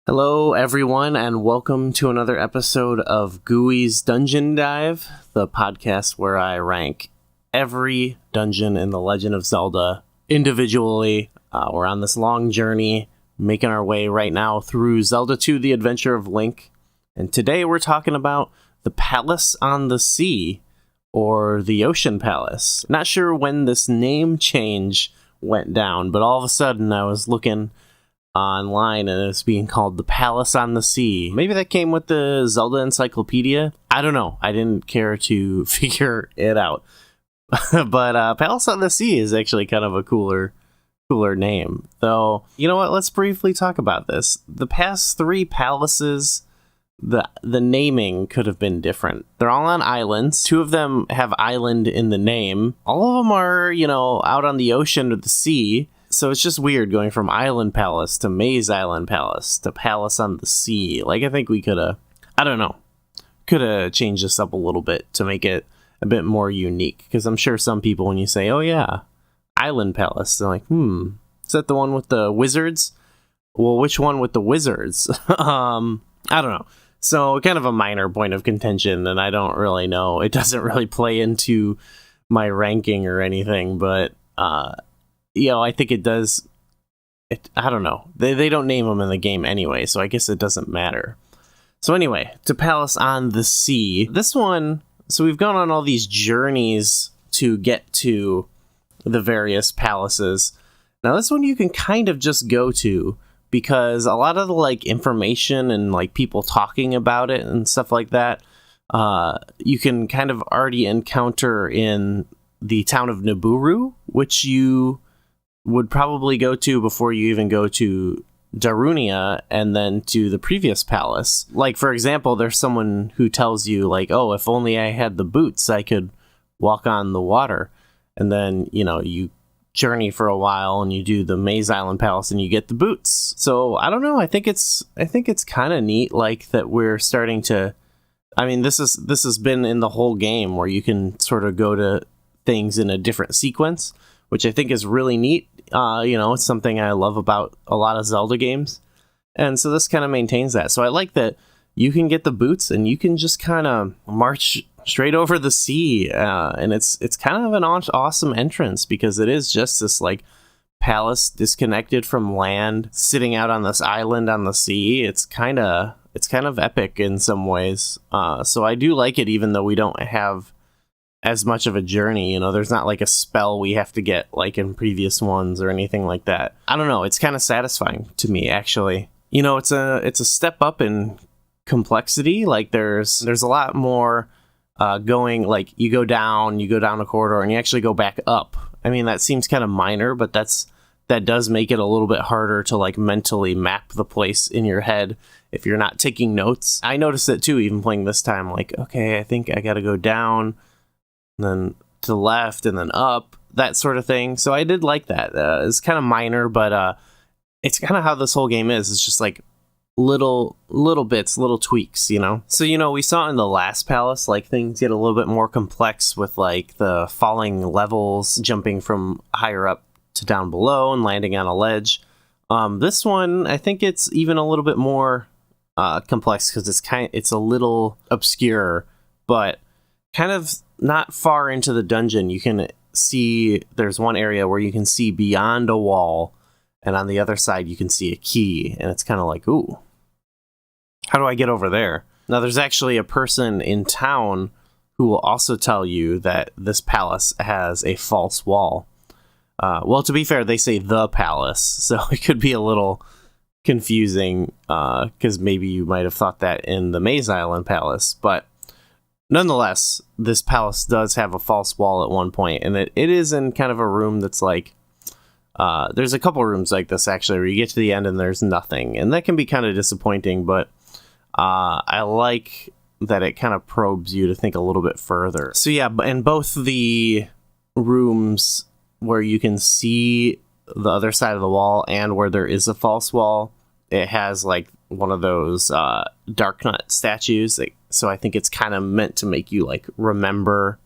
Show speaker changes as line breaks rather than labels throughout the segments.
Hello, everyone, and welcome to another episode of Gooey's Dungeon Dive, the podcast where I rank every dungeon in The Legend of Zelda individually. We're on this long journey, making our way right now through Zelda 2, The Adventure of Link, and today we're talking about the Palace on the Sea, or the Ocean Palace. Not sure when this name change went down, but all of a sudden I was looking online and it's being called the Palace on the Sea. Maybe that came with the Zelda encyclopedia. I don't know. I didn't care to figure it out. But Palace on the Sea is actually kind of a cooler name. Though, you know what? Let's briefly talk about this. The past three palaces, the naming could have been different. They're all on islands. Two of them have island in the name. All of them are, out on the ocean or the sea. So it's just weird going from Island Palace to Maze Island Palace to Palace on the Sea. Like, I think we could have, could have changed this up a little bit to make it a bit more unique. Because I'm sure some people, when you say, oh yeah, Island Palace, they're like, is that the one with the wizards? Well, which one with the wizards? I don't know. So kind of a minor point of contention, and I don't really know. It doesn't really play into my ranking or anything, but I think it does. I don't know. They don't name them in the game anyway, so I guess it doesn't matter. So anyway, to Palace on the Sea. This one, so we've gone on all these journeys to get to the various palaces. Now this one you can kind of just go to, because a lot of the information and people talking about it and stuff like that, you can kind of already encounter in the town of Nabooru, which you would probably go to before you even go to Darunia and then to the previous palace. Like, for example, there's someone who tells you, oh, if only I had the boots, I could walk on the water. And then, you journey for a while and you do the Maze Island Palace and you get the boots. So, I don't know. I think it's kind of neat, that we're starting to... I mean, this has been in the whole game where you can sort of go to things in a different sequence, which I think is really neat. It's something I love about a lot of Zelda games. And so this kind of maintains that. So I like that you can get the boots and you can just kind of march straight over the sea. And it's kind of an awesome entrance, because it is just this palace disconnected from land, sitting out on this island on the sea. It's kind of epic in some ways. So I do like it, even though we don't have as much of a journey. There's not a spell we have to get in previous ones or anything like that. I don't know, it's kind of satisfying to me, actually. It's a step up in complexity. There's a lot more going, you go down a corridor and you actually go back up. I mean, that seems kind of minor, but that does make it a little bit harder to mentally map the place in your head if you're not taking notes. I noticed it too, even playing this time, okay, I think I gotta go down, then to the left, and then up, that sort of thing. So I did like that. It's kind of minor, but it's kind of how this whole game is. It's just little bits, little tweaks, So, we saw in the last palace, things get a little bit more complex with the falling levels, jumping from higher up to down below and landing on a ledge. This one, I think it's even a little bit more complex, because it's a little obscure, but kind of not far into the dungeon. You can see there's one area where you can see beyond a wall, and on the other side you can see a key, and it's kind of ooh, how do I get over there? Now there's actually a person in town who will also tell you that this palace has a false wall. Well, to be fair, they say the palace, so it could be a little confusing, because maybe you might have thought that in the Maze Island Palace, but nonetheless, this palace does have a false wall at one point, and it is in kind of a room that's there's a couple rooms like this, actually, where you get to the end and there's nothing, and that can be kind of disappointing, but I like that it kind of probes you to think a little bit further. So yeah, in both the rooms where you can see the other side of the wall and where there is a false wall, it has one of those dark nut statues. So I think it's kind of meant to make you remember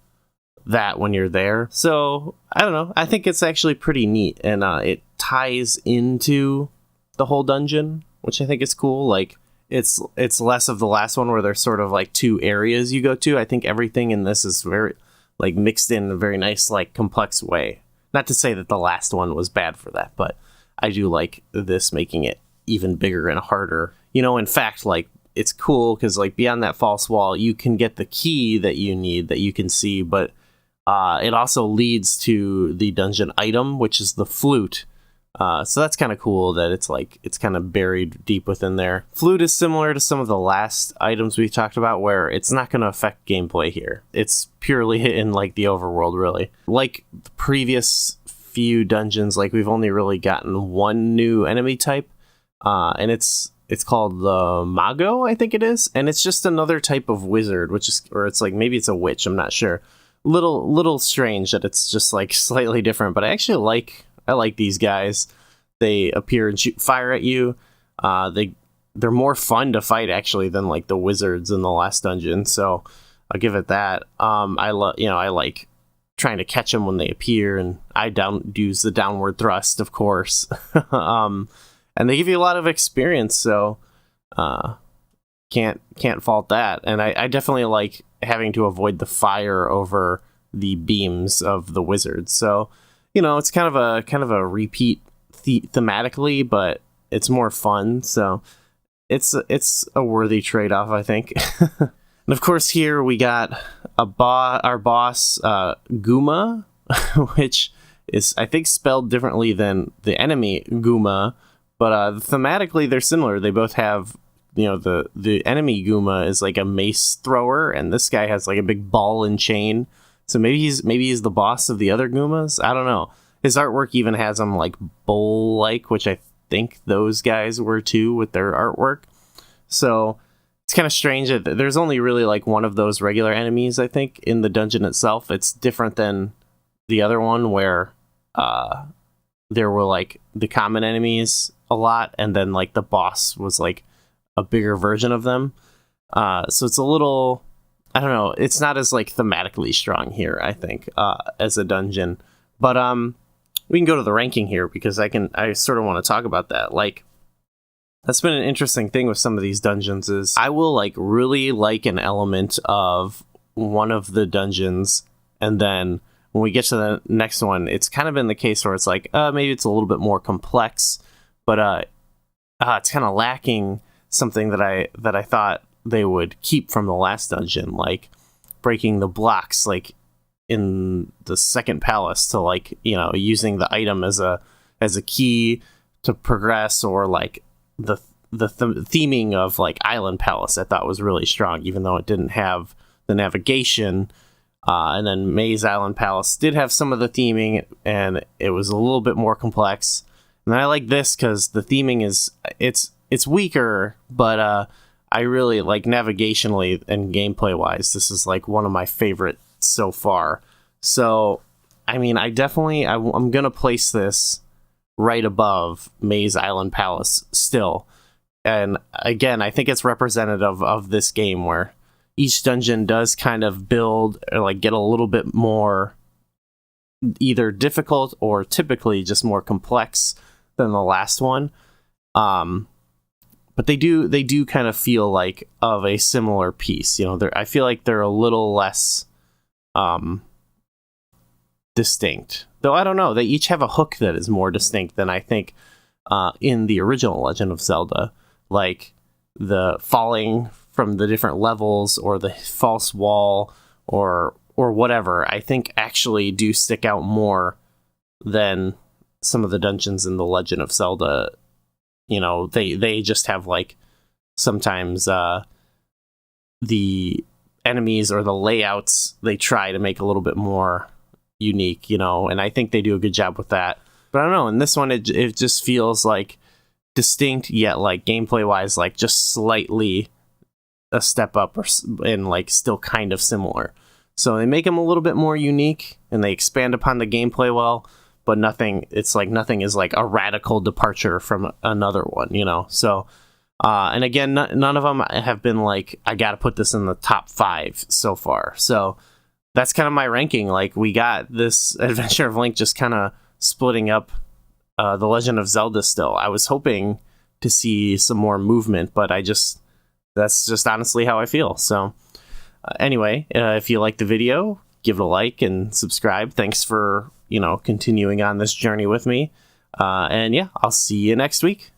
that when you're there. So I don't know. I think it's actually pretty neat, and it ties into the whole dungeon, which I think is cool. Like it's less of the last one where there's sort of like two areas you go to. I think everything in this is very like mixed in a very nice, like complex way. Not to say that the last one was bad for that, but I do like this making it even bigger and harder. You know, in fact, like it's cool because like beyond that false wall, you can get the key that you need that you can see, but it also leads to the dungeon item, which is the flute. So that's kind of cool that it's kind of buried deep within there. Flute is similar to some of the last items we talked about where it's not going to affect gameplay here. It's purely in like the overworld, really. Like the previous few dungeons, like we've only really gotten one new enemy type, and it's called the Mago, I think it is, and it's just another type of wizard, or it's like maybe it's a witch, I'm not sure. Little strange that it's just like slightly different, but I like these guys. They appear and shoot fire at you. They're more fun to fight actually than like the wizards in the last dungeon, so I'll give it that. I like trying to catch them when they appear, and I use the downward thrust, of course. And they give you a lot of experience, so can't fault that. And I definitely like having to avoid the fire over the beams of the wizards. So, you know, it's kind of a repeat thematically, but it's more fun. So it's a worthy trade-off, I think. And of course, here we got our boss, Guma, which is, I think, spelled differently than the enemy Guma, but thematically they're similar. They both have, you know, the enemy Guma is like a mace thrower, and this guy has like a big ball and chain. So maybe he's the boss of the other Gumas. I don't know. His artwork even has him like bowl-like, which I think those guys were too with their artwork. So it's kind of strange that there's only really like one of those regular enemies, I think, in the dungeon itself. It's different than the other one where there were like the common enemies a lot, and then like the boss was like a bigger version of them. So it's a little, I don't know, it's not as like thematically strong here, I think, as a dungeon. But we can go to the ranking here because I sort of want to talk about that. Like, that's been an interesting thing with some of these dungeons is I will like really like an element of one of the dungeons, and then when we get to the next one, it's kind of been the case where it's like maybe it's a little bit more complex, but it's kind of lacking something that I thought they would keep from the last dungeon, like breaking the blocks, like in the second palace, to like, you know, using the item as a key to progress, or like the theming of like Island Palace I thought was really strong, even though it didn't have the navigation. And then Maze Island Palace did have some of the theming, and it was a little bit more complex. And I like this because the theming is it's weaker, but I really like navigationally and gameplay wise. This is like one of my favorite so far. So I mean, I'm gonna place this right above Maze Island Palace still. And again, I think it's representative of this game where each dungeon does kind of build or like get a little bit more either difficult or typically just more complex than the last one. But they do kind of feel like of a similar piece. You know, I feel like they're a little less distinct. Though I don't know, they each have a hook that is more distinct than I think in the original Legend of Zelda. Like the falling from the different levels, or the false wall, or whatever, I think actually do stick out more than some of the dungeons in the Legend of Zelda. You know, they just have like sometimes the enemies or the layouts they try to make a little bit more unique, you know, and I think they do a good job with that. But I don't know, in this one it just feels like distinct, yet like gameplay wise, like just slightly a step up, and like still kind of similar. So they make them a little bit more unique, and they expand upon the gameplay well, but nothing is like a radical departure from another one, you know. So and again, none of them have been like, I gotta put this in the top 5 so far. So that's kind of my ranking. Like, we got this Adventure of Link just kind of splitting up the Legend of Zelda still. I was hoping to see some more movement, but that's just honestly how I feel. So anyway, if you like the video, give it a like and subscribe. Thanks for, continuing on this journey with me. And yeah, I'll see you next week.